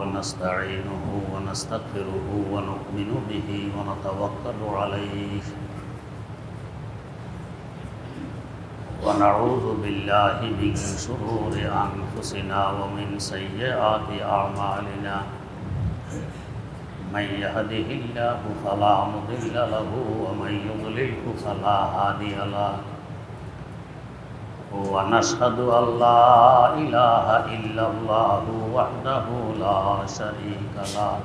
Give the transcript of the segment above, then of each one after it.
ونستعينه ونستغفره ونؤمن به ونتوكل عليه ونعوذ بالله من شرور أنفسنا ومن سيئات أعمالنا من يهده الله فلا مضل له ومن يضلله فلا هادي له ونشهد أن لا إله إلا الله وحده لا شريك له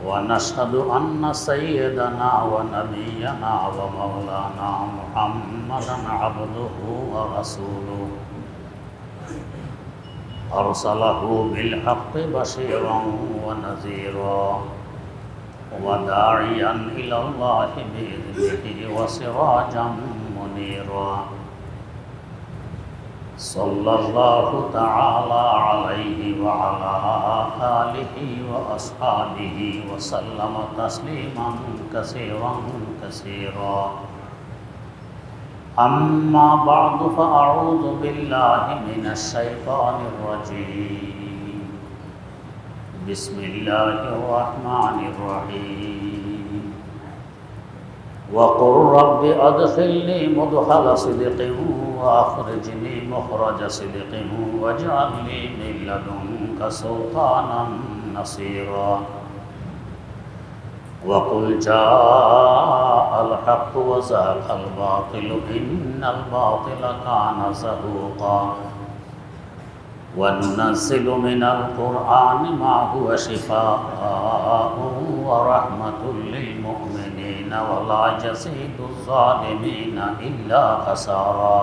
ونشهد أن سيدنا ونبينا ومولانا محمدا عبده ورسوله أرسله بالحق بشيرا ونذيرا وداعيا إلى الله بإذنه وسراجا منيرا صلى الله تعالى عليه وعلى آله وأصحابه وسلم تسليما كثيرا كثيرا أما بعد فأعوذ بالله من الشيطان الرجيم بسم الله الرحمن الرحيم وقل رب أدخلني مدخل صدق وأخرجني مخرج صدق واجعل لي من لدنك سلطانا نصيرا وقل جاء الحق وزهق الباطل إن الباطل كان زهوقا وننزل من القرآن ما هو شفاء ورحمة للمؤمنين ولا يزيد الظالمين إلا خسارا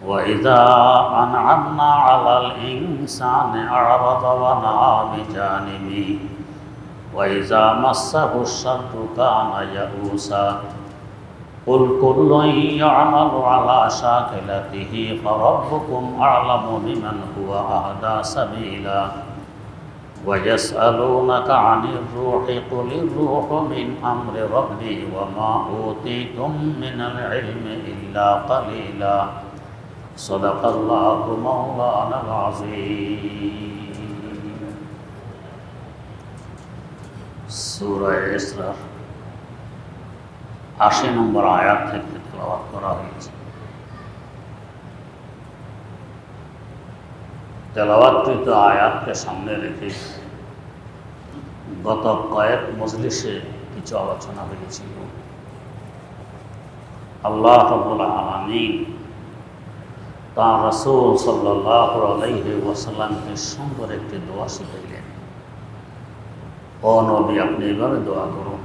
وإذا أنعمنا على الإنسان أعرض ونأى بجانبه وإذا مسه الشر كان يئوسا قل كل يعمل على شاكلته فربكم أعلم بمن هو أهدى سبيلا ويسألونك عن الروح قل الروح من أمر ربي وما أوتيتم من العلم إلا قليلا صدق الله مولانا العظيم سورة إسراء 80 নম্বর আয়াত থেকে তেলাওয়াত করা হয়েছে। তেলাওয়াতকৃত আয়াতকে সামনে রেখে গত কয়েক মজলিসে কিছু আলোচনা হয়েছিল। আল্লাহ রাব্বুল আলামিন তাঁর রাসূল সাল্লাল্লাহু আলাইহি ওয়াসাল্লামকে সুন্দর একটি দোয়া শিখাইলেন। ও নবী, আপনি এভাবে দোয়া করুন,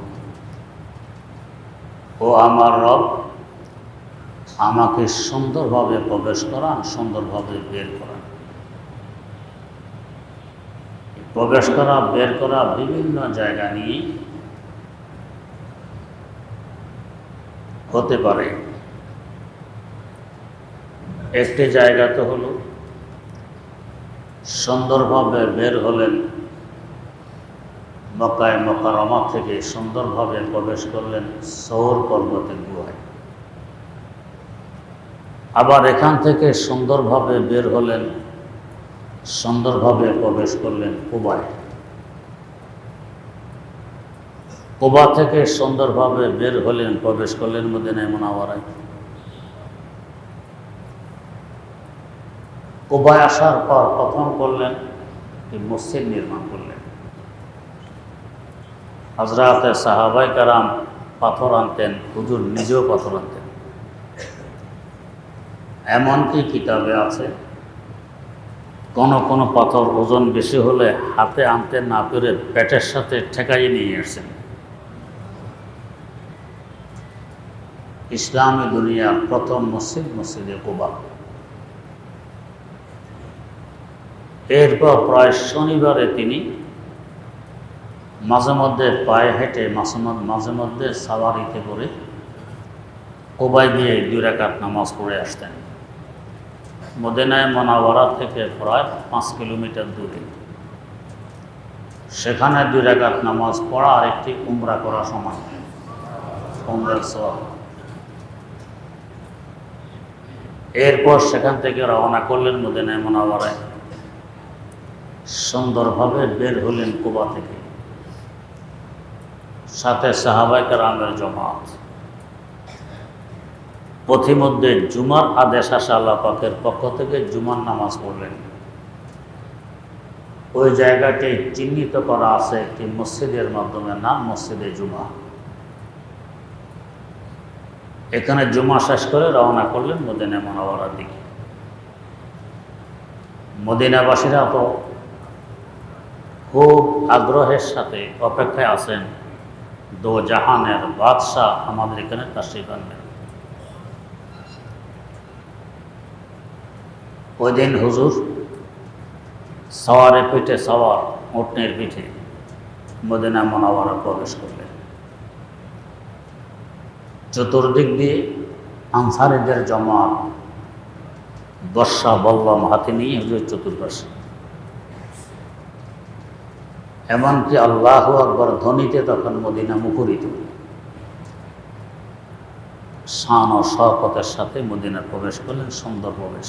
ও আমার রব, আমাকে সুন্দরভাবে প্রবেশ করান, সুন্দরভাবে বের করান। প্রবেশ করা, বের করা বিভিন্ন জায়গা নিয়ে হতে পারে। একটি জায়গা তো হলো সুন্দরভাবে বের হলেন, মক্কায় মুকাররমা থেকে সুন্দরভাবে প্রবেশ করলেন সৌর পর্বতের গুহায়। আবার এখান থেকে সুন্দরভাবে বের হলেন, সুন্দরভাবে প্রবেশ করলেন কুবায়। কুবা থেকে সুন্দরভাবে বের হলেন, প্রবেশ করলেন মদিনায়ে মুনাওয়ারায়। কুবায় আসার পর প্রথম করলেন মসজিদ নির্মাণ করলেন। হযরতে সাহাবায়ে কেরাম পাথর আনতেন, হুজুর নিজেও পাথর আনতেন। এমনকি কিতাবে আছে কোন কোন পাথর ওজন বেশি হলে হাতে আনতে না পেরে পেটের সাথে ঠেকাইয়ে নিয়ে আসছেন। ইসলামী দুনিয়ার প্রথম মসজিদ মসজিদে কুবা। এরপর প্রায় শনিবারে তিনি মাঝে মধ্যে পায়ে হেঁটে, মাঝে মধ্যে সাওয়ারিতে করে কুবায় গিয়ে 2 রাকাত নামাজ পড়ে আসতেন। মদিনায়ে মুনাওয়ারা থেকে প্রায় 5 কিলোমিটার দূরে। সেখানে 2 রাকাত নামাজ পড়া আর একটি উমরা করা সমান। উমরার সওয়াব। এরপর সেখান থেকে রওনা করলেন মদিনায় মুনাওয়ারায়। সুন্দরভাবে বের হলেন কুবা থেকে, সাথে সাহাবায়ে কেরামের জমাত। পথিমধ্যে জুমার আদেশ আসে আল্লাহ পাকের পক্ষ থেকে, জুমার নামাজ পড়লেন। ওই জায়গাটি চিহ্নিত করা আছে একটি মসজিদের মাধ্যমে, নাম মসজিদে জুমা। এখানে জুমা শেষ করে রওনা করলেন মদিনা মুনাওয়ারার দিকে। মদিনাবাসীরা তো খুব আগ্রহের সাথে অপেক্ষায় আছেন, দো জাহানের বাদশাহ আমাদের এখানে তাশরীফ আনবেন। ওই দিন হুজুর সওয়ারে পিঠে সওয়ার, উটনের পিঠে মদিনা মুনাওয়ারা প্রবেশ করলেন। চতুর্দিক দিয়ে আনসারীদের জমাত, বর্ষা বল্লম হাতে নিয়ে হুজুর চতুর্পাশে। এমনকি আল্লাহু আকবার ধ্বনিতে তখন মদিনা মুখরিত। শান ও শওকতের সাথে মদিনা প্রবেশ করলেন, সুন্দর প্রবেশ।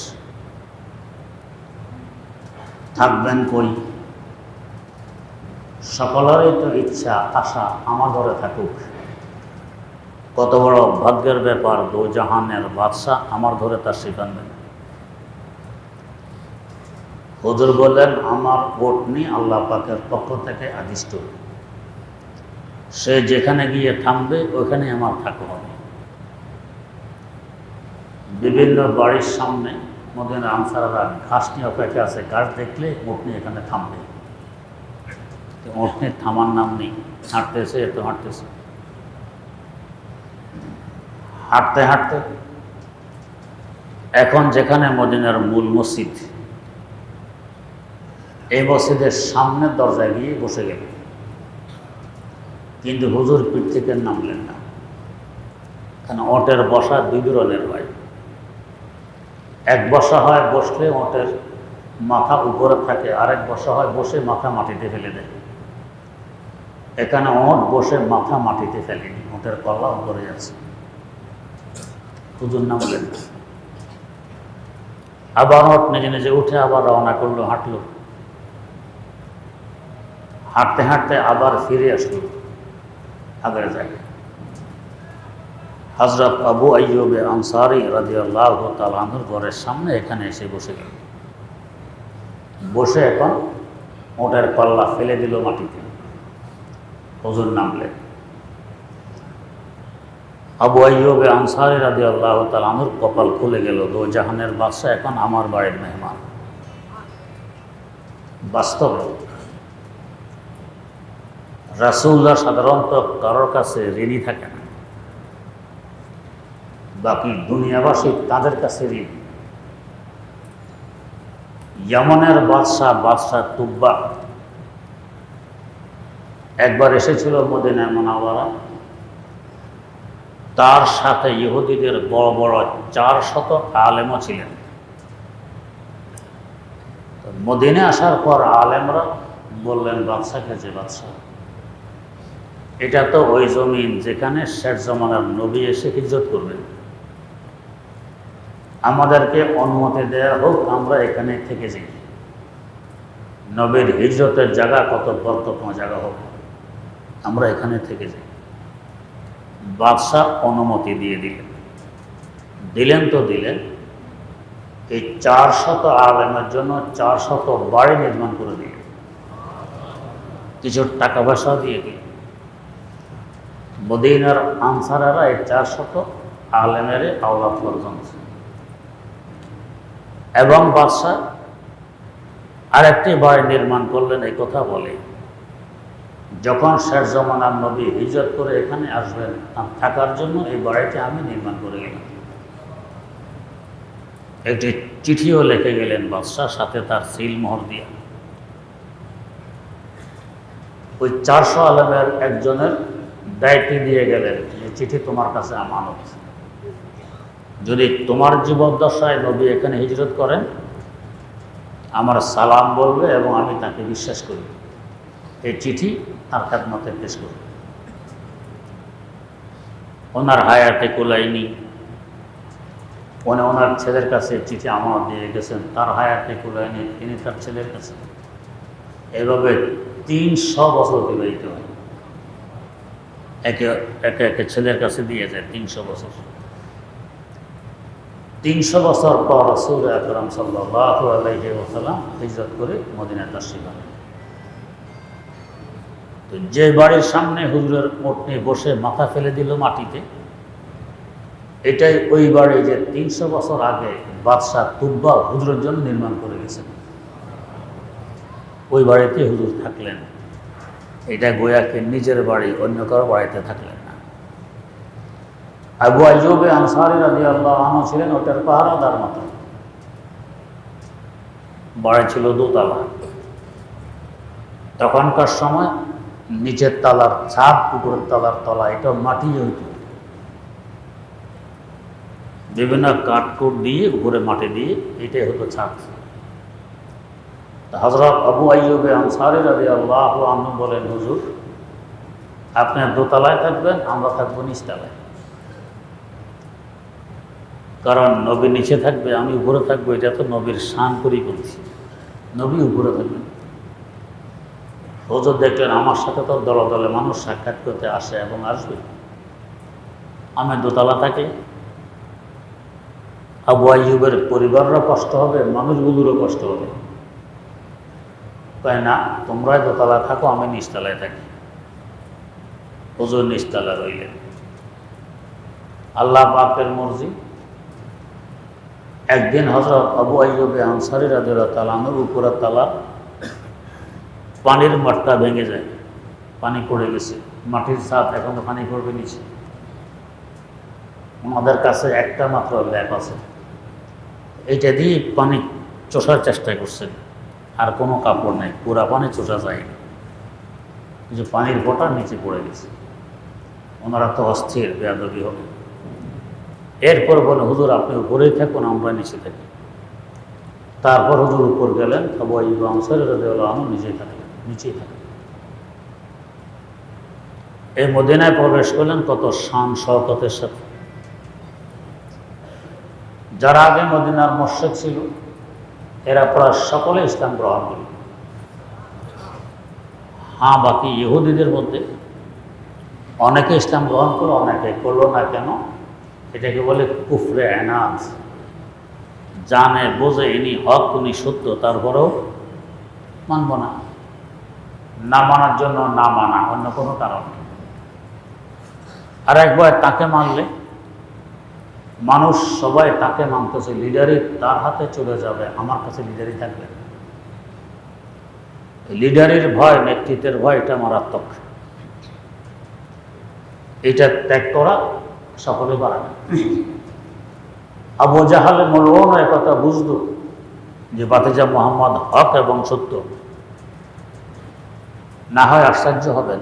থাকবেন কই? সকলেরই তো ইচ্ছা আশা আমার ঘরে থাকুক। কত বড় ভাগ্যের ব্যাপার, দো জাহানের বাদশাহ আমার ঘরে তাশরীফ আনবেন। হুজুর বললেন, আমার ওটনি আল্লাহ পাকের পক্ষ থেকে আদিষ্ট, সে যেখানে গিয়ে থামবে ওইখানে আমার থাকা হবে। বিভিন্ন বাড়ির সামনে মদিনার আনসাররা ঘাস নিয়ে অপেক্ষা আছে, ঘাস দেখলে ওটনি এখানে থামবে। ওটনির থামার নাম নেই, হাঁটতেছে, এত হাঁটতেছে। হাঁটতে হাঁটতে এখন যেখানে মদিনার মূল মসজিদ, এই মসজিদের সামনের দরজায় গিয়ে বসে গেল। কিন্তু হুজুর পিঠ থেকে নামলেন না, কারণ ওটের বসা দুই ধরনের হয়। এক বসা হয় বসলে ওটের মাথা উপরে থাকে, আরেক বসা হয় বসে মাথা মাটিতে ফেলে দেয়। এখানে ওট বসে মাথা মাটিতে ফেলেনি, ওটের কল্লা উপরে যাচ্ছে। হুজুর নামলেন না। আবার ওট নিজে নিজে উঠে আবার রওনা করলো, হাঁটলো। হাঁটতে হাঁটতে আবার ফিরে আসলো আগের জায়গায়। হযরত আবু আইয়ুব আনসারী রাদিয়াল্লাহু তাআলা আনহুর ঘরের সামনে এখানে এসে বসে গেল। বসে এখন ওটের পাল্লা ফেলে দিল মাটিতে। হুজুর নামলেন। আবু আইয়ুব আনসারী রাদিয়াল্লাহু তাআলা আনহুর কপাল খুলে গেল, দো জাহানের বাদশাহ এখন আমার বাড়ির মেহমান। বাস্তব রাসূলুল্লাহ সাধারণত কারোর কাছে ঋণী থাকে না, বাকি দুনিয়াবাসী তাদের কাছে ঋণী। ইয়ামানের বাদশাহ তুব্বা একবার এসেছিল মদিনায় মুনাওয়ারা। তার সাথে ইহুদিদের বড় বড় 400 আলেমও ছিলেন। মদিনায় আসার পর আলেমরা বললেন বাদশাকে, যে বাদশাহ, এটা তো ওই জমিন যেখানে শেষ জামানার নবী এসে হিজরত করবেন, আমাদেরকে অনুমতি দেওয়া হোক, আমরা এখানে থেকে যাই। নবীর হিজরতের জায়গা কত বরকতময় জায়গা হোক, আমরা এখানে থেকে যাই। বাদশাহ অনুমতি দিয়ে দিলেন তো দিলেন, এই 400 আলেমের জন্য 400 বাড়ি নির্মাণ করে দিলেন, কিছু টাকা পয়সা দিয়ে দিলেন। মদিনার আনসারেরা এই 400 আলেমের আওলাদ পর্যন্ত। এবং বাদশাহ আরেকটি বাড়ি নির্মাণ করলেন। এই কথা বলে, যখন শেষ জামানার নবী হিজরত করে এখানে আসবেন থাকার জন্য এই বাড়িটি আমি নির্মাণ করে গেলাম। একটি চিঠিও লিখে গেলেন বাদশাহ, সাথে তার সিল মোহর দিয়া। ওই 400 আলেমের একজনের দায়িত্ব দিয়ে গেলেন, যে চিঠি তোমার কাছে আমানত। যদি তোমার জীবদ্দশায় নবী এখানে হিজরত করেন, আমার সালাম বলবে এবং আমি তাকে বিশ্বাস করি। এই চিঠি তার খেদমতে পেশ করবে। ওনার হায়াতে কুলাইনি, উনি ওনার ছেলের কাছে চিঠি আমানত দিয়ে গেছেন, তার হায়াতে কুলায়নি, তিনি তার ছেলের কাছে। এভাবে 300 বছর অতিবাহিত হয়, একে একে একে ছেলের কাছে দিয়ে যায় 300 বছর। 300 বছর পর রাসূল আকরাম সাল্লাল্লাহু আলাইহি ওয়াসাল্লাম হিজরত করে মদিনায় তাশরিফ আনেন। তো যে বাড়ির সামনে হুজুরের মূর্তি বসে মাথা ফেলে দিল মাটিতে, এটাই ওই বাড়ি যে 300 বছর আগে বাদশাহ তুব্বা হুজুরের জন্য নির্মাণ করে গেছেন। ওই বাড়িতে হুজুর থাকলেন। এটা গোয়াকে নিজের বাড়ি, অন্য কারো বাড়িতে থাকলেন না। আবু আইয়ুব আনসারী রাদিয়াল্লাহু আনহু ছিলেন ওটার পাহারাদার মতো। বাড়ি ছিল দোতলা। তখনকার সময় নিচের তলার ছাদ, উপরের তলার তলা, এটা মাটি হইত। বিভিন্ন কাঠকুট দিয়ে উপরে মাটি দিয়ে এটাই হতো ছাদ। হযরত আবু আইয়ুব আনসারী রাদিয়াল্লাহু আনহু বলেন, হুজুর আপনি দোতলায় থাকবেন, আমরা থাকবো নিচতলায়। কারণ নবী নিচে থাকবে, আমি উপরে থাকবো, এটা তো নবীর শান করেই বলছি। নবী উপরে থাকবেন। হুজুর দেখলেন আমার সাথে তো দলে দলে মানুষ সাক্ষাৎ করতে আসে এবং আসবে, আমি দোতলা থাকি, আবু আইয়ুবের পরিবাররা কষ্ট হবে, মানুষগুলোরও কষ্ট হবে। তাই না, তোমরাই দোতলা থাকো, আমি নিচতলায় থাকি। হুজুর নিচতলা রইলেন। আল্লাহ পাকের মর্জি, একদিন হযরত আবু আইয়ুব আনসারী রাদিয়াল্লাহু তাআলা আনহুর উপরের তলা পানির মাঠটা ভেঙে যায়, পানি পড়ে গেছে, মাটির ছাদ, এখন তো পানি পড়বে নিচে। আমাদের কাছে একটা মাত্র ল্যাপ আছে, এইটা দিয়ে পানি চষার চেষ্টা করছেন, আর কোনো কাপড় নেই, পুরা পানি চষা যায়নি, যে পানির ফোঁটা নিচে পড়ে গেছে। ওনারা তো অস্থির, বেয়াদবি হবে। এরপর বলে, হুজুর আপনি উপরেই থাকুন, আমরা নিচে থাকি। তারপর হুজুর উপর গেলেন, আবু আইয়ুব আনসারী রাদিয়াল্লাহু আনহু নিচেই থাকলেন, নিচেই থাকলেন। এই মদিনায় প্রবেশ করলেন কত শান শওকতের সাথে। যারা আগে মদিনার মুশরিক ছিল, এরা প্রায় সকলে ইসলাম গ্রহণ করল। হ্যাঁ, বাকি ইহুদিদের মধ্যে অনেকে ইসলাম গ্রহণ করলো, অনেকে করলো না। কেন? এটাকে বলে কুফরে এনাদ। জানে বোঝে ইনি হক, উনি সত্য, তারপরেও মানব না। না মানার জন্য না মানা, অন্য কোনো কারণ নেই। আর একবার তাকে মানলে মানুষ সবাই তাকে মানতেছে, লিডারই তার হাতে চলে যাবে, আমার কাছে লিডারই থাকবে। লিডারের ভয়, নেতৃত্বের ভয়, এটা মারাত্মক। এটা ত্যাগ করা সকলে পারে না। আবু জাহালে মলউন একথা বুঝলো যে ভাতিজা মুহাম্মদ হক এবং সত্য, না হয় আশ্চর্য হবেন।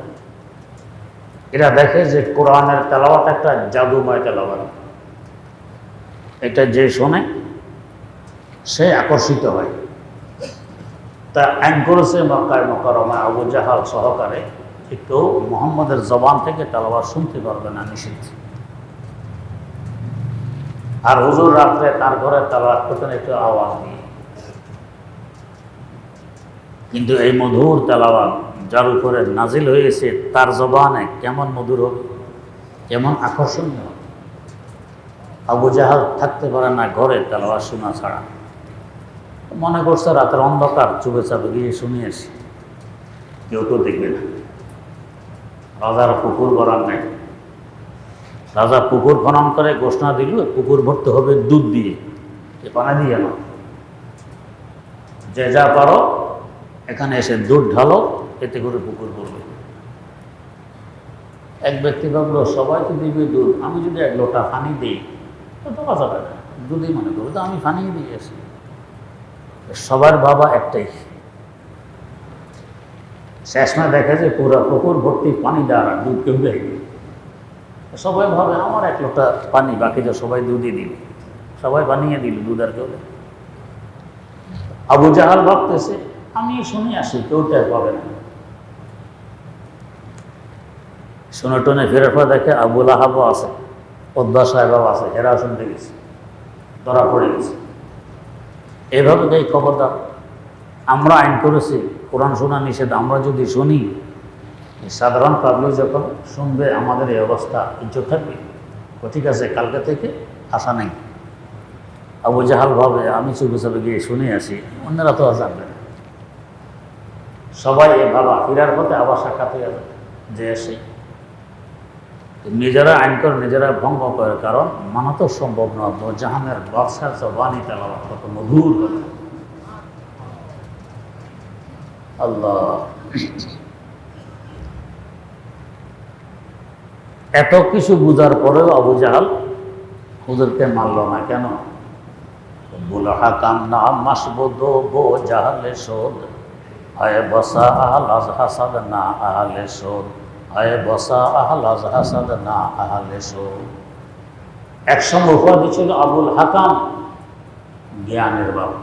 এরা দেখে যে কোরআনের তেলাওয়াত একটা জাদুময় তেলাওয়াত, এটা যে শোনে সে আকর্ষিত হয়। তা আইন করেছে মক্কায় মুকাররমায় আবু জাহাল সহকারে কেউ মুহাম্মদের জবান থেকে তেলাওয়াত শুনতে পারবে না, নিষিদ্ধ। আর হুজুর রাত্রে তার ঘরে তেলাওয়াত করতেন একটু আওয়াজ দিয়ে। কিন্তু এই মধুর তেলাওয়াত যার উপরে নাজিল হয়েছে, তার জবানে কেমন মধুর হবে, কেমন আকর্ষণীয় হবে। আবু জাহাল থাকতে পারে না ঘরে তেলাওয়াত শোনা ছাড়া। মনে করছে রাতের অন্ধকার, চুপে চাপে গিয়ে শুনিয়ে আসি, কেউ তো দেখবে না। রাজার পুকুর গড়ার নেই। রাজা পুকুর খনন করে ঘোষণা দিল, পুকুর ভরতে হবে দুধ দিয়ে, এ পানি দিয়ে না। যে যা পারো এখানে এসে দুধ ঢালো, এতে করে পুকুর ভরবে। এক ব্যক্তি ভাবলো সবাই তো দিবে দুধ, আমি যদি এক লোটা পানি দিই তো পাওয়া যাবে না, দুধই মনে করবো, তো আমি পানি দিয়ে আসি। সবার বাবা একটাই। শেষমে দেখে যে পুরো পুকুর ভর্তি পানি দ্বারা দুধ কেউ দেয়নি। সবাই ভাবে আমার এক লোটা পানি, বাকিটা সবাই দুধই দিল, সবাই বানিয়ে দিল, দুধ আর কেউ। আবু জাহাল ভাবতেছে আমি শুনে আসি, কেউ টের পাবে না। শুনে টনে ফেরার পর দেখে আবুল আহাবও আছে, পদ্মা সাহেবাও আছে, এরাও শুনতে গেছে। ধরা পড়ে গেছে। এভাবে এই খবরদার, আমরা আইন করেছি, কোরআন শোনা নিষেধ, আমরা যদি শুনি, সাধারণ পাবলিক যখন শুনবে আমাদের এই অবস্থা, ইজ্জত থাকবে। ঠিক আছে, কালকে থেকে আশা নেই। আবু জাহাল ভাবে আমি চুপে চুপে গিয়ে শুনে আসি, অন্যরা তো আর জানবে না। সবাই এ ভাবা ফিরার পথে আবার সাক্ষাৎ হয়ে যাবে যে আসে। নিজেরা আইন করে নিজেরা ভঙ্গ করে, কারণ মানা তো সম্ভব নয়। জাহানের বাদশার জবানি তেলাওয়াত কত মধুর হবে। আল্লাহ, এত কিছু বুঝার পরেও আবু জাহাল হুজুরকে মারল না কেন? বুল হাকাম না মাসবুদ বো জাহালে শোধ, হায় বসা আহলাজ হাসাদ না আহলে শোধ, হায় বসা আহলাজ হাসাদ না আহলে শোধ। একসময় উপাধি ছিল আবুল হাকাম, জ্ঞানের বাপ।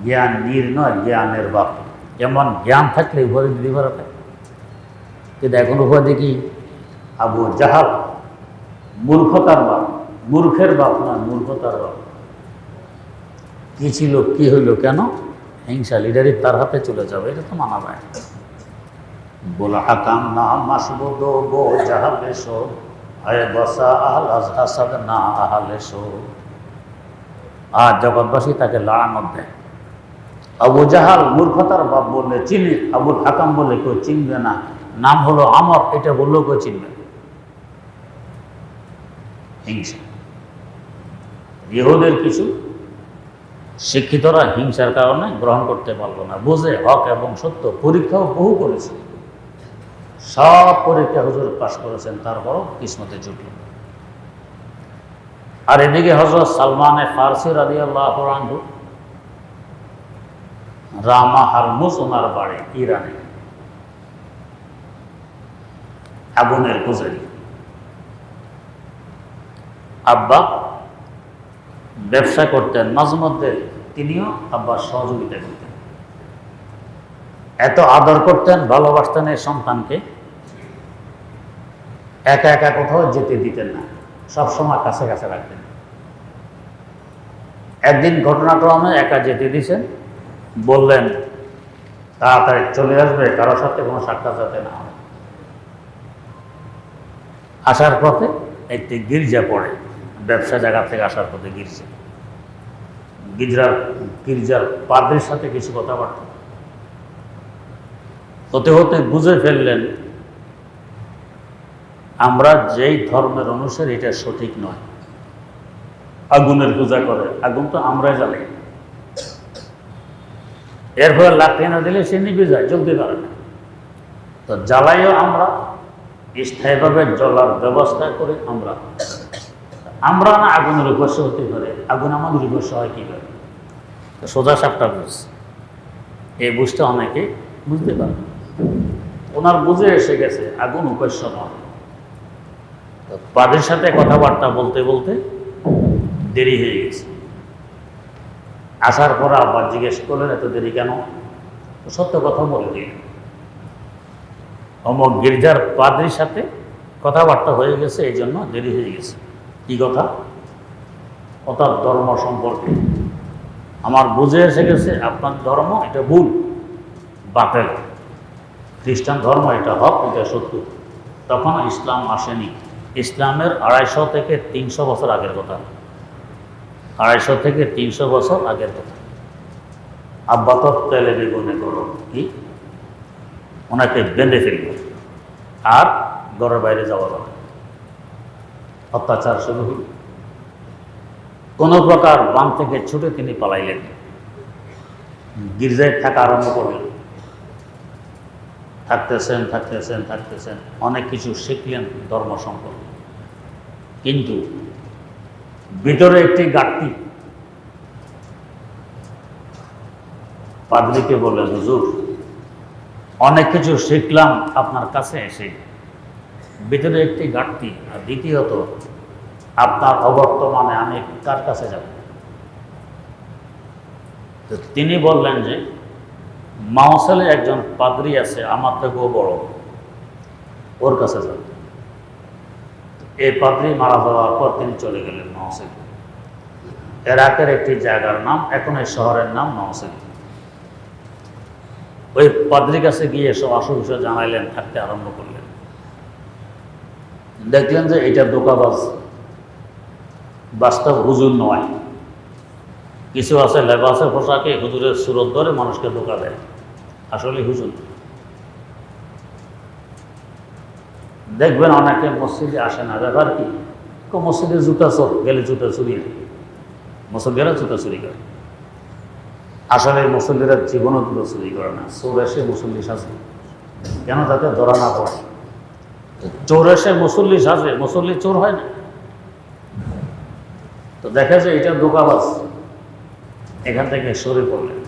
জ্ঞান নির্ণয়, জ্ঞানের বাপ। যেমন জ্ঞান থাকলে উপাধি দিতে পারে, কিন্তু এখন উপাধি কি? আবু জাহাল, মূর্খতার বাপ। মূর্খের বাপ না, মূর্খতার বাপ। কি ছিল, কি হইল, কেন? হিংসা, লিডারি তার হাতে চলে যাবে, এটা তো মানা যায়। বলা হাকাম না মাসবুদ বো জাহালে শোধ, হায় বসা আহলাজ হাসাদ না আহলে শোধ। আর জগৎবাসী তাকে লানত দেয়। আবু জাহাল মূর্খতার বাপ বললে চিনি, আবুল হাকাম বললে কেউ চিনবে না। নাম হলো আমর, এটা বললেও কেউ চিনবে। হিংসা। ইহুদের কিছু শিক্ষিতরা হিংসার কারণে গ্রহণ করতে পারল না, বুঝে হক এবং সত্য। পরীক্ষাও বহু করেছে, সব পরীক্ষা হুজুর পাশ করেছেন, তারপরও কিসমতে জুটল। আর এদিকে হযরত সালমান ফারসি রাদিয়াল্লাহু আনহু, রামা হারমুজ ওনার বাড়ি ইরানে, আগুনের পূজারী। আব্বা ব্যবসা করতেন, মাঝে মধ্যে তিনিও আব্বার সহযোগিতা করতেন। এত আদর করতেন, ভালোবাসতেন এই সন্তানকে, একা একা কোথাও যেতে দিতেন না, সবসময় কাছে কাছে রাখতেন। একদিন ঘটনাক্রমে একা যেতে দিয়েছেন, বললেন তাড়াতাড়ি চলে আসবে, কারোর সাথে কোনো সাক্ষাৎ যাতে না হয়। আসার পথে একটি গির্জা পড়ে, ব্যবসা জায়গা থেকে আসার পথে গির্জার পাদ্রীর সাথে কিছু কথাবার্তা হতে হতে বুঝে ফেললেন আমরা যেই ধর্মের অনুসারী এটা সঠিক নয়। আগুনের পূজা করে, আগুন তো আমরাই জ্বালাই। এর ফলে লাকড়ি না দিলে সে নিভে যায়, জ্বলতে পারে না। তো জ্বালাইও আমরা, স্থায়ীভাবে জ্বলার ব্যবস্থা করে আমরা না আগুনের উপস্য হতে পারে, আগুন আমাদের উপস্য হয় কীভাবে? তো সোজা সাপটা বুঝ, এই বুঝটা অনেকে বুঝতে পারে। ওনার বুঝে এসে গেছে আগুন উপস্য নয়। তো পাদের সাথে কথাবার্তা বলতে বলতে দেরি হয়ে গেছে। আসার পর আবার জিজ্ঞেস করলেন এত দেরি কেন? সত্য কথা বলে দিলেন, অমুক গির্জার পাদ্রীর সাথে কথাবার্তা হয়ে গেছে, এই জন্য দেরি হয়ে গেছে। কি কথা? অর্থাৎ ধর্ম সম্পর্কে আমার বুঝে এসে গেছে আপনার ধর্ম এটা ভুল, বাতিল। খ্রিস্টান ধর্ম এটা হক, এটা সত্য। তখন ইসলাম আসেনি। ইসলামের 250 থেকে 300 বছর আগের কথা। 250 থেকে 300 বছর আগের কথা। আব্বা তো তেলে বেগুনে করো কি, ওনাকে বেঁধে ফেলল, আর ঘরের বাইরে যাওয়া যাবে। অত্যাচার শুরু হল। কোনো প্রকার বান থেকে ছুটে তিনি পালাইলেন, গির্জায় থাকা আরম্ভ করলেন। থাকতেছেন, অনেক কিছু শিখলেন ধর্ম সম্পর্কে। কিন্তু ভিতরে একটি ঘাটতি। পাদ্রীকে বললেন হুজুর, অনেক কিছু শিখলাম আপনার কাছে এসে, ভিতরে একটি ঘাটতি। আর দ্বিতীয়ত আপনার অবর্তমানে আমি কার কাছে যাব? তো তিনি বললেন যে মাওসালে একজন পাদ্রী আছে আমার থেকেও বড়, ওর কাছে যাব। এই পাদ্রী মারা যাওয়ার পর তিনি চলে গেলেন মাওসালে। ইরাকের একটি জায়গার নাম, এখন এই শহরের নাম নওসিল। ওই পাদ্রির কাছে গিয়ে সব অসুখ বিসুখ জানাইলেন, থাকতে আরম্ভ করলেন। দেখলেন যে এটা ধোঁকাবাজ, বাস্তব হুজুর নয়। কিছু আছে লেবাসে পোশাকে হুজুরের সুরত ধরে মানুষকে ধোঁকা দেয়, আসলে হুজুর। দেখবেন অনেকে মসজিদে আসে না, ব্যাপার কি? মসজিদে জুতা চোর গেলে জুতা চুরি, মুসল্লিরা জুতা চুরি করে। আসলে মুসল্লিরা জীবনও জুতো চুরি করে না, চোর এসে মুসল্লি সাজে কেন? যাতে ধরা না পড়ে। চোর এসে মুসল্লি সাজে, মুসল্লি চোর হয় না। তো দেখা যায় এটা ধোঁকাবাজ, এখান থেকে সরে পড়লেন।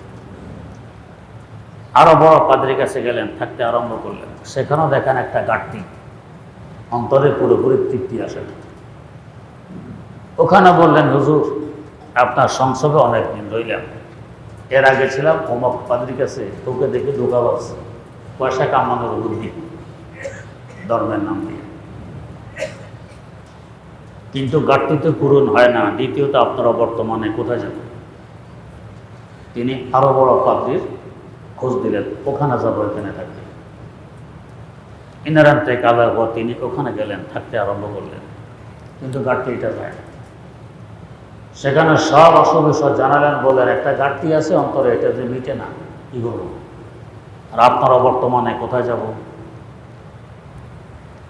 আরো বড় পাদ্রির কাছে গেলেন, থাকতে আরম্ভ করলেন। সেখানেও দেখেন একটা ঘাটতি, অন্তরে পুরোপুরি তৃপ্তি আসে না। ওখানে বললেন, হুজুর আপনার সংসবে অনেকদিন রইলাম, এর আগে ছিলাম অমক পাদ্রির কাছে, তোকে দেখে ধোঁকাবাজ, পয়সা কামানোর বুদ্ধি, ধর্মের নাম দিয়ে। কিন্তু ঘাটতি তো পূরণ হয় না। দ্বিতীয়ত আপনারা বর্তমানে কোথায় যাবেন? তিনি আরো বড় পাদ্রির খোঁজ দিলেন, ওখানে যাবো, এখানে থাকবে। ইনারান্তে কালার পর তিনি ওখানে গেলেন, থাকতে আরম্ভ করলেন। কিন্তু ঘাটতি এটা যায় না। সেখানে সব অসুখ বিসুখ জানালেন, বললেন একটা ঘাটতি আছে অন্তরে, এটা যে মিটে না, কি করবো? আর আপনারা বর্তমানে কোথায় যাব?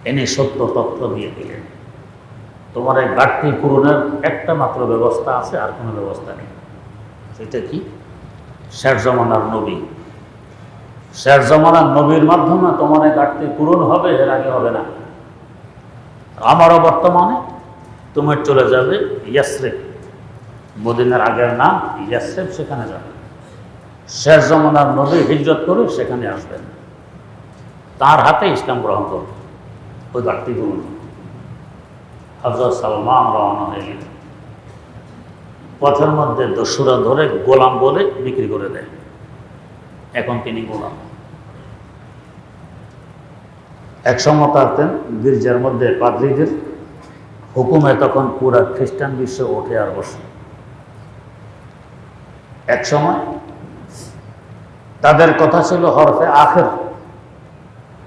এনে সত্য তথ্য দিয়ে দিলেন, তোমার এই ঘাটতি পূরণের একটা মাত্র ব্যবস্থা আছে, আর কোনো ব্যবস্থা নেই। সেটা কি? শেষ জমানার নবী, শেষ জমানার নবীর মাধ্যমে তোমার এই ঘাটতি পূরণ হবে, এর আগে হবে না। আমারও বর্তমানে তুমি চলে যাবে ইয়াসরিব, মদিনার আগের নাম ইয়াসরিব, সেখানে যাবে। শেষ জমানার নবী হিজরত করে সেখানে আসবেন, তার হাতে ইসলাম গ্রহণ করবে, ওই ঘাটতি পূরণ। হযরত সালমান রওনা হয়ে গেলেন। পথের মধ্যে দস্যুরা ধরে গোলাম বলে বিক্রি করে দেয়, এখন তিনি গোলাম। একসময় থাকতেন গির্জার মধ্যে পাদ্রীদের হুকুমে, তখন পুরা খ্রিস্টান বিশ্ব ওঠে আর বসে। এক সময় তাদের কথা ছিল হরফে আখের,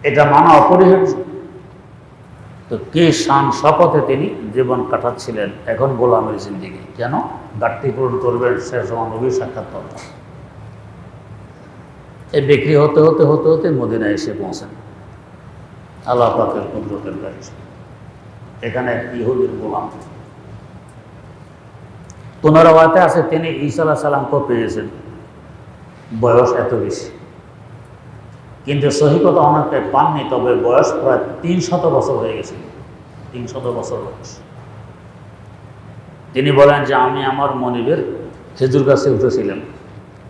এটা মানা অপরিহার্য। তো কি শান শপথে তিনি জীবন কাটাচ্ছিলেন, এখন গোলামের জিন্দিগি। কেন? ঘাটতি পূরণ করবেন, শেষ জমান নবীর সাক্ষাৎ। এই বিক্রি হতে হতে হতে হতে মদিনায় এসে পৌঁছেন। আল্লাহ পাকের কুদরতের কাজ। এখানে ইহুদির গোলাম। পুনরাবৃত্তি আছে তিনি ঈসা আলাইহিস সালামকে পেয়েছেন, বয়স এত বেশি, কিন্তু সহি কথা অনেকে পাননি। তবে বয়স প্রায় 300 বছর হয়ে গেছে, 300 বছর বয়স। তিনি বলেন যে আমি আমার মনিবের খেজুর গাছে উঠেছিলাম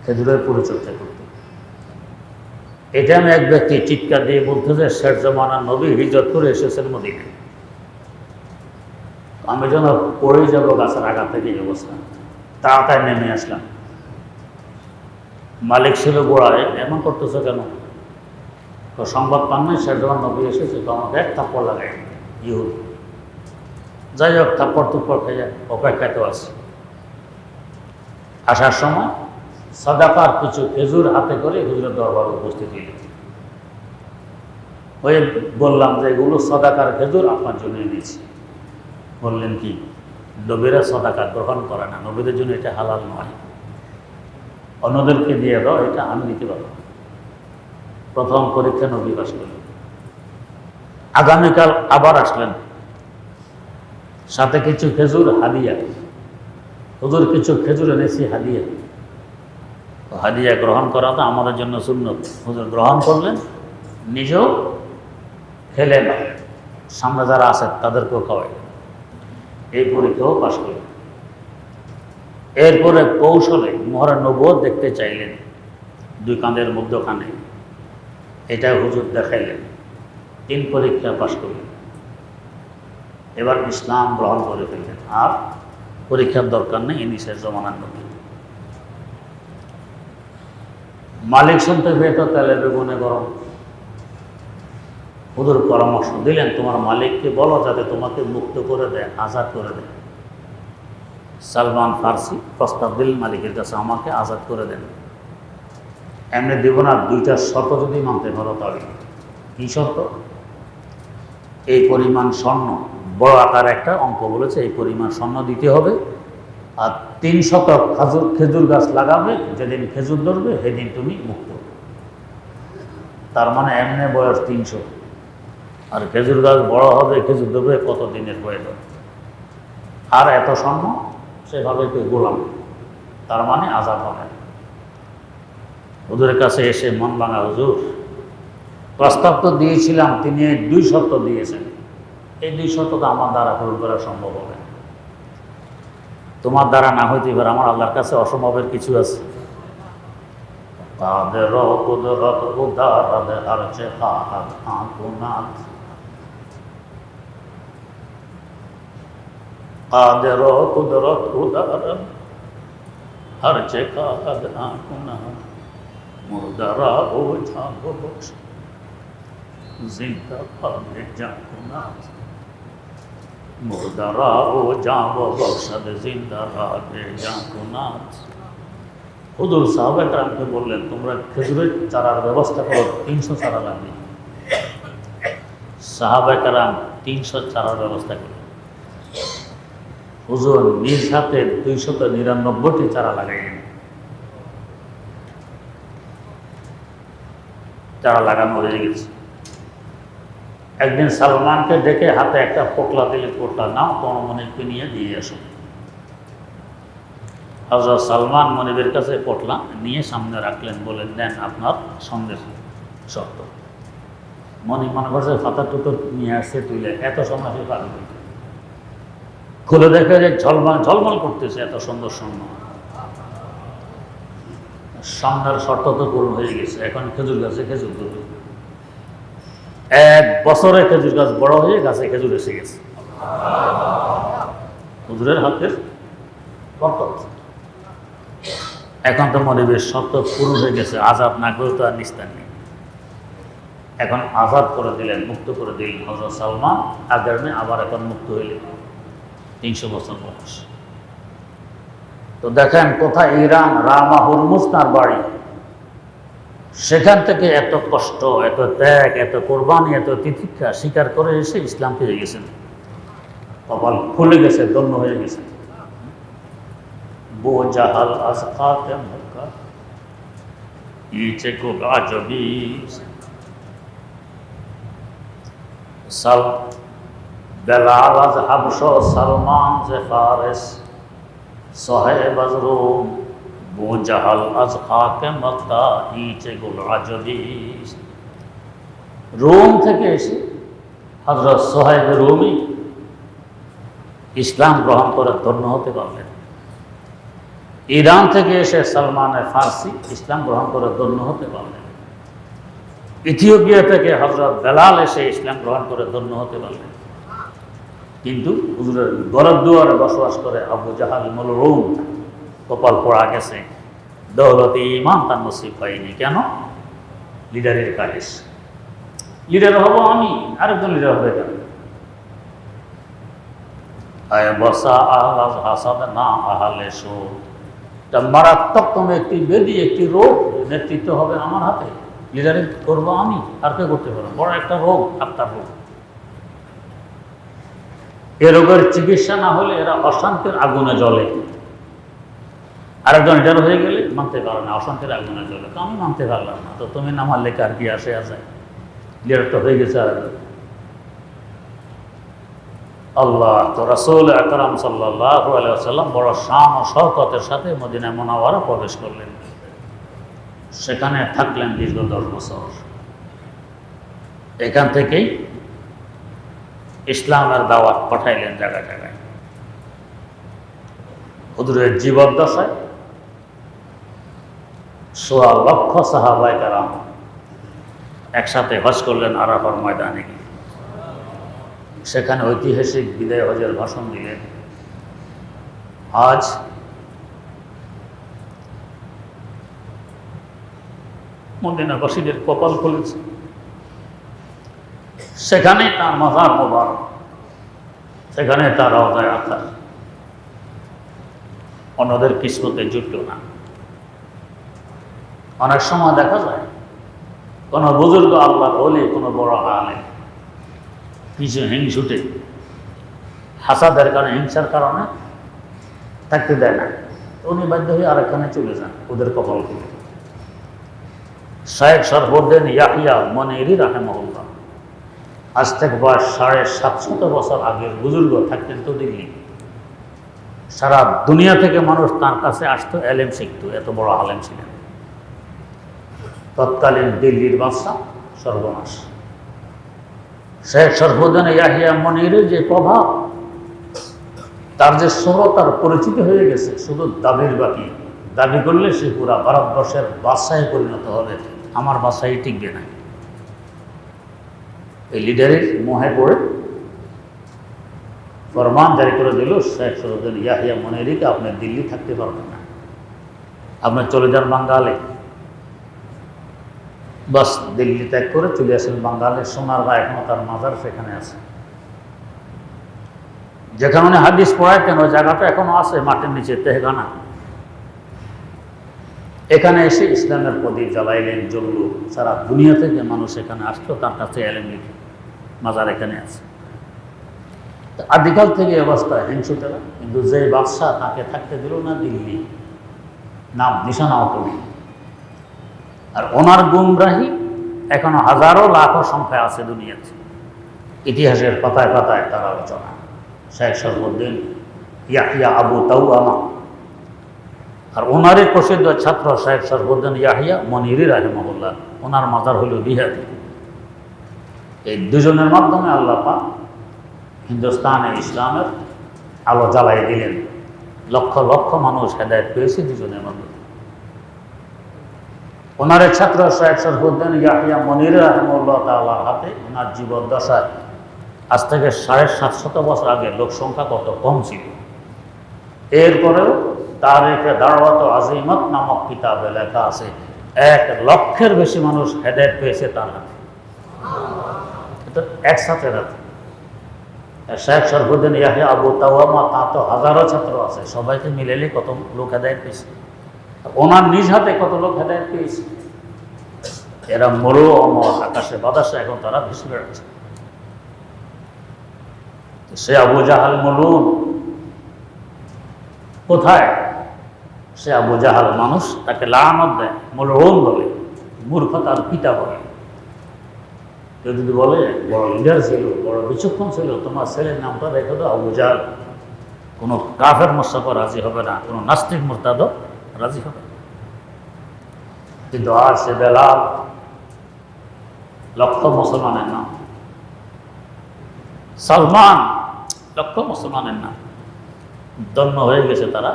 খেজুরের পরিচর্যা করতে। এটা আমি এক ব্যক্তি চিৎকার দিয়ে বলতে যে শেষ জমানার নবী হিজরত করে এসেছেন মদিনায়। আমি যেন পড়েই যাব গাছের আগা থেকে, এই অবস্থা। তাড়াতাড়ি নেমে আসলাম। মালিক ছিল গোড়ায়, এমন করতেছে কেন? সংবাদ পান নাই শেষ জমান নবী এসেছে, তো আমাকে এক থাপ্পড় লাগাই ইহুদ। যাই হোক, থাপ্পড় তুপ্পড় খেয়ে অপেক্ষায় তো আছে। আসার সময় সাদাকার কিছু খেজুর হাতে করে হুজুরের দরবারে উপস্থিত হইলেন। ওই বললাম যে এগুলো সাদাকার খেজুর আপনার জন্য এনেছি। বললেন কি? নবীরা সাদাকা গ্রহণ করে না, নবীদের জন্য এটা হালাল নয়, অন্যদেরকে দিয়ে দাও, এটা আমি নিতে পারবো। প্রথম পরীক্ষা নবী পাস করলেন। আগামীকাল আবার আসলেন, সাথে কিছু খেজুর হাদিয়া। হুজুর কিছু খেজুর এনেছি হাদিয়া। হাদিয়া গ্রহণ করা তো আমাদের জন্য সুন্নত। হুজুর গ্রহণ করলেন, নিজেও খেলেন, সামনে যারা আছে তাদেরকেও খাওয়াইলেন। এই পরীক্ষাও পাশ করলেন। এরপরে কৌশলে মোহরা নবুয়ত দেখতে চাইলেন, দুই কাঁধের মধ্যখানে। এটা হুজুর দেখাইলেন, 3 পরীক্ষা পাশ করলেন। এবার ইসলাম গ্রহণ করে ফেললেন, আর পরীক্ষার দরকার নেই, ইনি শেষ জমানার নবী। মালিক শুনতে পেয়ে তো তেলে বেগুনে গরম। হুজুর পরামর্শ দিলেন, তোমার মালিককে বলো যাতে তোমাকে মুক্ত করে দেয়, আজাদ করে দেয়। সালমান ফার্সি প্রস্তাব দিলেন মালিকের কাছে, আমাকে আজাদ করে দেন। এমনি দেব না, দুইটা শর্ত যদি মানতে পারো তবে। কী শর্ত? এই পরিমাণ স্বর্ণ, বড় আকার একটা অঙ্ক বলেছে, এই পরিমাণ স্বর্ণ দিতে হবে, আর 3 শতক খেজুর গাছ লাগাবে, যেদিন খেজুর ধরবে সেদিন তুমি মুক্ত। তার মানে এমনি বয়স 300, আর খেজুর গাছ বড় হবে, খেজুর ধরবে কত দিনের বয়স, আর এত স্বর্ণ সেভাবে কেউ গোলাম, তার মানে আজাদ হবে। হুজুরের কাছে এসে মন ভাঙা, হুজুর প্রস্তাব তো দিয়েছিলাম, তিনি 2 শর্ত দিয়েছেন, এই 2 শর্ত তো আমার দ্বারা পূরণ করা সম্ভব হবে না। তোমার দ্বারা না হইতে পারে, আমার আল্লাহর কাছে অসম্ভবের কিছু আছে। কাদের কুদরত উদার আর চে হাত আকুনাত, কাদের কুদরত উদার हर जगह आकुना मुर्दरा हो जाओ बख्श जिंदा पाने जाकुना मुर्दरा हो जाओ बख्शद जिंदा पाने जाकुना। হুজুর সাহাবা কেরামকে বললেন, তোমরা খেজুরের চারার ব্যবস্থা করো, 300 চারা লাগবে। সাহাবা কেরাম 300 চারার ব্যবস্থা করলেন। হুজুর নিজ হাতে 299টি চারা লাগাইলেন। চারা লাগানো হয়ে গেছে। একদিন সালমানকে ডেকে হাতে একটা পোটলা দিলে, পোটলা নাও, তোমার মনিবকে নিয়ে দিয়ে আসো। হযরত সালমান মনিবের কাছে পোটলা নিয়ে সামনে রাখলেন, বলেন, দেন আপনার সন্দেশ শর্ত। মনিব মনে করছে ফাতা টুতো নিয়ে আসছে, তুলে এত সময় সে পারবে, খুলে দেখে যে ঝলমল ঝলমল করতেছে, এত সুন্দর স্বর্ণ। স্বর্ণের শর্ত তো পূরণ হয়ে গেছে, এখন খেজুর গাছে খেজুর ধরবে। 1 বছরে খেজুর গাছ বড় হয়ে গাছে খেজুর এসে গেছে। হুজুরের হাতের বরকত। এখন তো মনিবের শর্ত পূরণ হয়ে গেছে, আজাদ না করে তো আর নিস্তার নেই। এখন আজাদ করে দিলেন, মুক্ত করে দিলেন হযরত সালমান। আগের মেয়ে আবার এখন মুক্ত হইলেন, 300 বছর বয়স। তো দেখেন কোথায়, ইরান, রামা হুরমুজ তার বাড়ি। সেখান থেকে এত কষ্ট, এত ত্যাগ, এত কোরবানি, এত তিতিক্ষা স্বীকার করে এসে ইসলাম পেয়ে গেছেন। কপাল খুলে গেছে, ধন্য হয়ে গেছে। বো জাহাল আজ খাতে মক্কা ইচে কো গাজবি সাল বেলাল আজ হাবশ সালমান যে ফারেস সাহেব আজ রোম বো জাহাল আজ খাকে মক্কা ইচে গো গাজবি। রোম থেকে এসে হযরত সোহেব রুমি ইসলাম গ্রহণ করে ধন্য হতে পারলেন। ইরান থেকে এসে সালমান ফার্সি ইসলাম গ্রহণ করে ধন্য হতে পারলেন। ইথিওপিয়া থেকে হযরত বেলাল এসে ইসলাম গ্রহণ করে ধন্য হতে পারলেন। কিন্তু হুজুরের ঘরের দুয়ারে বসবাস করে আবু জাহাল মলরুম কপাল পড়া গেছে, দৌলতে ইমান তার নসিব হয়নি। কেন? লিডারের কাজ। লিডার হব আমি, আরেকজন লিডার হবে কেন? বসা আহলাজ হাসাদ না আহালে শো, মারাত্মক কোনো একটি বেদি, একটি রোগ, নেতৃত্ব হবে আমার হাতে, লিডারিং করবো আমি, আর কে করতে পারবো? বড় একটা রোগ, আত্মার রোগ। এ রোগের চিকিৎসা না হলে এরা অশান্তির আগুনে জ্বলে। আরেকজন লিডার হয়ে গেলে মানতে পারে না, অশান্তির আগুনে জ্বলে। তো আমি মানতে পারলাম না, তো তুমি না মানলে কার কি আসে যায়? লিডারটা হয়ে গেছে আরেকজন। আল্লাহ তো রাসূল আকরাম সাল্লাল্লাহু আলাইহি ওয়াসাল্লাম বড় শান ও শওকতের সাথে মদিনা মুনাওয়ারা প্রবেশ করলেন। সেখানে থাকলেন দীর্ঘ 10 বছর। এখান থেকেই ইসলামের দাওয়াত পাঠাইলেন জায়গায় জায়গায়। হুজুরের জীবদ্দশায় 16 লক্ষ সাহাবায়ে কেরাম একসাথে হজ করলেন আরাফার ময়দানে গিয়ে। সেখানে ঐতিহাসিক বিদায় হজের ভাষণ দিলেন। আজ মদিনাবাসীদের কপাল খুলেছে, সেখানে তার মাজার মোবারক, সেখানে তার রওজায়ে আতহার। অন্যদের কিসমতে জুটল না। অনেক সময় দেখা যায় কোনো বুজুর্গ আল্লাহ বলে, কোনো বড় আলেম কিছু হিংসুটে হাসাদের কারণে, হিংসার কারণে থাকতে দেয় না, উনি বাধ্য হয়ে আরেকখানে চলে যান ওদের কপাল খুলে। শায়েখ শরফুদ্দীন ইয়াহিয়া মনিরি রাহিমাহুল্লাহ আজ থেকে বয়স 750 বছর আগের বুজুর্গ, থাকতেন তো দিল্লি। সারা দুনিয়া থেকে মানুষ তার কাছে আসতো, এলেম শিখতো, এত বড় আলেম ছিলেন। তৎকালীন দিল্লির বাদশা সর্বনাশ। শেখ শরফুদ্দীন ইয়াহিয়া মনিরের যে প্রভাব, তার যে সরতার পরিচিতি হয়ে গেছে, শুধু দাবির বাকি। দাবি করলে সে পুরা ভারতবর্ষের বাদশাহে পরিণত হবে, আমার বাদশাহী টিকবে না। এই লিডারের মোহে পড়ে ফরমান জারি করে দিল, শেখ শরফুদ্দীন ইয়াহিয়া মনিরিকে আপনি দিল্লি থাকতে পারবেন না, আপনি চলে যান বাঙ্গালে। বাস দিল্লি ত্যাগ করে চলে আসেন বাঙ্গালের সোনার বা এখনো তার মাজার সেখানে আছে। যেখানে উনি হাদিস পড়াইতেন ওই জায়গাটা এখনো আছে, মাটির নিচে, তেহগানা। এখানে এসে ইসলামের প্রদীপ জ্বালাইলেন, জ্বলল। সারা দুনিয়া থেকে মানুষ এখানে আসতো তার কাছে এলেম লিখে, মাজার এখানে আছে। আদিকাল থেকে অবস্থায় হিংসুটেরা, কিন্তু যে বাদশাহ তাকে থাকতে দিল না দিল্লি, নাম নিশানাও করি। আর ওনার গুমরাহি এখনো হাজারো লাখো সংখ্যায় আছে দুনিয়াতে, ইতিহাসের পাতায় পাতায় তার আলোচনা। শেখ শরফুদ্দীন ইয়াহিয়া আবু তাওয়ামা, আর ওনারই প্রসিদ্ধ ছাত্র শেখ শরফুদ্দীন ইয়াহিয়া মনিরি রাহিমাহুল্লাহ, ওনার মাজার হইল বিহারি। এই দুজনের মাধ্যমে আল্লাহ পাক হিন্দুস্তানে ইসলামের আলো জ্বালাই দিলেন। লক্ষ লক্ষ মানুষ হেদায়েত পেয়েছে দুজনের মাধ্যমে। ওনার ছাত্র শেখ শরফুদ্দীন ইয়াহিয়া মনির রাহিমাহুল্লাহ তাআলার হাতে ওনার জীবদ্দশায় আজ থেকে 750 বছর আগে লোক সংখ্যা কত কম ছিল। এরপরেও তারিখে দাওয়াত আজিমত নামক কিতাবে লেখা আছে 1 লক্ষের বেশি মানুষ হেদায়েত পেয়েছে তার হাতে। এটা একসাথে রাতে শেখ শরফুদ্দীন ইয়াহিয়া আবু তাওয়ামা, তা তো হাজারো ছাত্র আছে, সবাইকে মিলেলে কত লোক হেদায়েত পেয়েছে। ওনার নিজ হাতে কত লোক হেদায়েত পেয়েছে। এরা মরু অমর, আকাশে বাতাসে এখন তারা ভেসে বেড়াচ্ছে। সে আবু জাহাল মলুন কোথায়? সে আবু জাহাল মানুষ তাকে লানত দেয়, মলউন বলে, মূর্খতার পিতা বলে। কেউ যদি বলে বড় লিডার ছিল, বড় বিচক্ষণ ছিল, তোমার ছেলের নামটা রেখে দাও আবু জাহাল, কোনো কাফের মোস্তাফা রাজি হবে না, কোনো নাস্তিক মুরতাদও রাজি হবে না। কিন্তু আর সে বেলাল, লক্ষ মুসলমানের নাম। সালমান, লক্ষ মুসলমানের নাম। ধন্য হয়ে গেছে তারা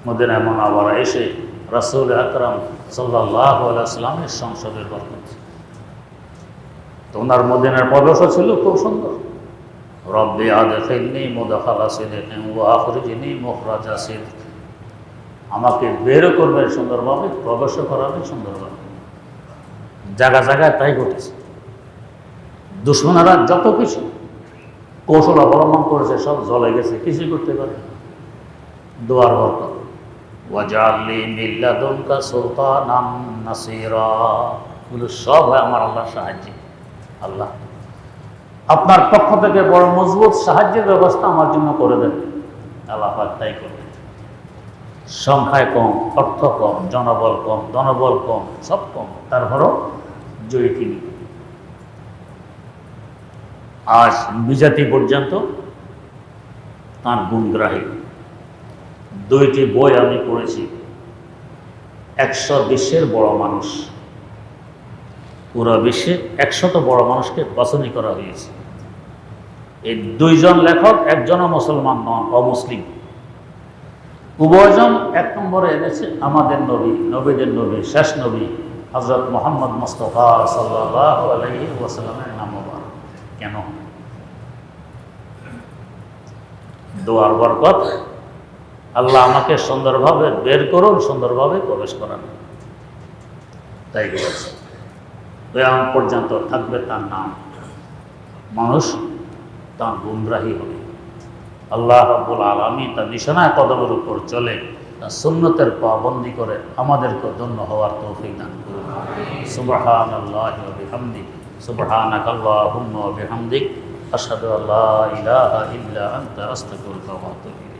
মদিনা মুনাওয়ারা এসে রাসূল আকরাম সাল্লাল্লাহু আলাইহি ওয়াসাল্লামের সংসদের বরকত। তো ওনার মদিনার প্রবেশও ছিল খুব সুন্দর। রব্বি আদখিলনি মুদখালা সিদকিন ওয়া আখরিজনি মুখরাজা সিদক, আমাকে বেরও করবেন সুন্দরভাবে, প্রবেশও করাবেন সুন্দরভাবে। জায়গা জায়গায় তাই ঘটেছে। দুশ্মনেরা যত কিছু কৌশল অবলম্বন করেছে সব জ্বলে গেছে, কিছুই করতে পারে। দোয়ার বরকত, ওয়াজআলনি মিন লাদুনকা সুলতানান নাসীরা, এগুলো সব হয় আমার আল্লাহর সাহায্যে। আল্লাহ আপনার পক্ষ থেকে বড় মজবুত সাহায্যের ব্যবস্থা আমার জন্য করে দেন। আল্লাহ পাক তাই করবেন। সংখ্যায় কম, অর্থ কম, জনবল কম, ধনবল কম, সব কম, তারপরও জয়ী তিনি। আজ বিজাতি পর্যন্ত তাঁর গুণগ্রাহী। 2টি বই আমি পড়েছি। 100 বিশ্বের বড় মানুষ, পুরো বিশ্বে 100 বড় মানুষকে বাছনি করা হয়েছে। এই 2 জন লেখক, একজনও মুসলমান নন, অমুসলিম। উভয়জন 1 নম্বরে এনেছে আমাদের নবী, নবীদের নবী, শেষ নবী হযরত মুহাম্মদ মুস্তাফা সাল্লাল্লাহু আলাইহি ওয়াসাল্লামের নাম মোবারক। কেন? দোয়ার বরকত, আল্লাহ আমাকে সুন্দরভাবে বের করুন, সুন্দরভাবে প্রবেশ করান, তাই বলেছে। কিয়ামত পর্যন্ত থাকবে তার নাম, মানুষ তার গুমরাহী হবে। আল্লাহ রাব্বুল আলামিন তার নিশানায় কদমের উপর চলে তার সুন্নতের পাবন্দি করে আমাদেরকে ধন্য হওয়ার তৌফিক দান করুন। সুবহানাল্লাহি ওয়া বিহামদিহি সুবহানাকাল্লাহুম্মা ওয়া বিহামদিক আশহাদু আল্লা ইলাহা ইল্লা আনতা আস্তাগফিরুকা ওয়া আতুবু ইলাইক।